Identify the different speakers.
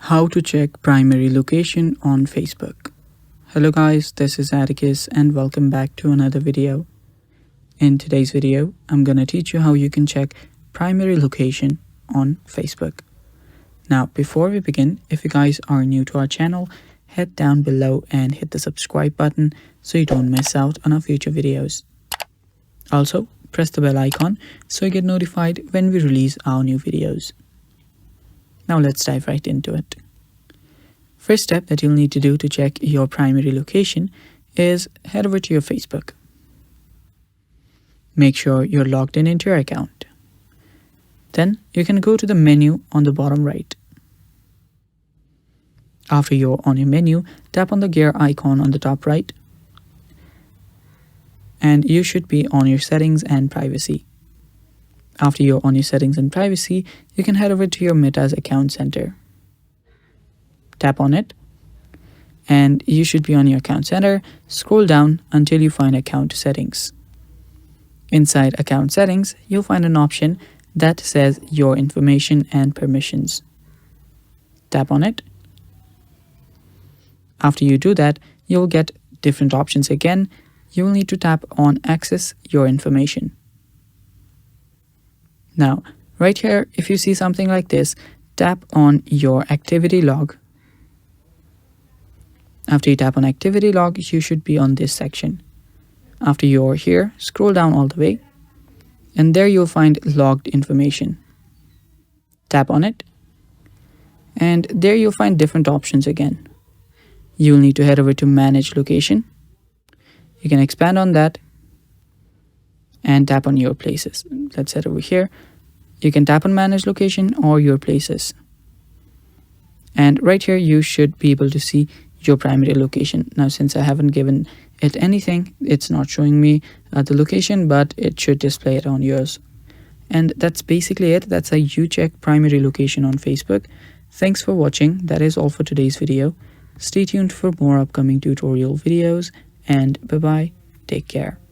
Speaker 1: How to check primary location on Facebook. Hello guys, this is Atticus and welcome back to another video. In today's video, I'm gonna teach you how you can check primary location on Facebook. Now, before we begin, if you guys are new to our channel, head down below and hit the subscribe button so you don't miss out on our future videos. Also, press the bell icon so you get notified when we release our new videos. Now let's dive right into it. First step that you'll need to do to check your primary location is head over to your Facebook. Make sure you're logged in into your account. Then you can go to the menu on the bottom right. After you're on your menu, tap on the gear icon on the top right. And you should be on your settings and privacy. After you're on your settings and privacy, you can head over to your Meta's account center. Tap on it, and you should be on your account center. Scroll down until you find account settings. Inside account settings, you'll find an option that says your information and permissions. Tap on it. After you do that, you'll get different options again. You will need to tap on access your information. Now, right here, if you see something like this, tap on your activity log. After you tap on activity log, you should be on this section. After you're here, scroll down all the way, and there you'll find logged information. Tap on it, and there you'll find different options again. You'll need to head over to manage location. You can expand on that and tap on your places. Let's head over here. You can tap on manage location or your places. And right here, you should be able to see your primary location. Now, since I haven't given it anything, it's not showing me the location, but it should display it on yours. And that's basically it. That's how you check primary location on Facebook. Thanks for watching. That is all for today's video. Stay tuned for more upcoming tutorial videos, and bye-bye. Take care.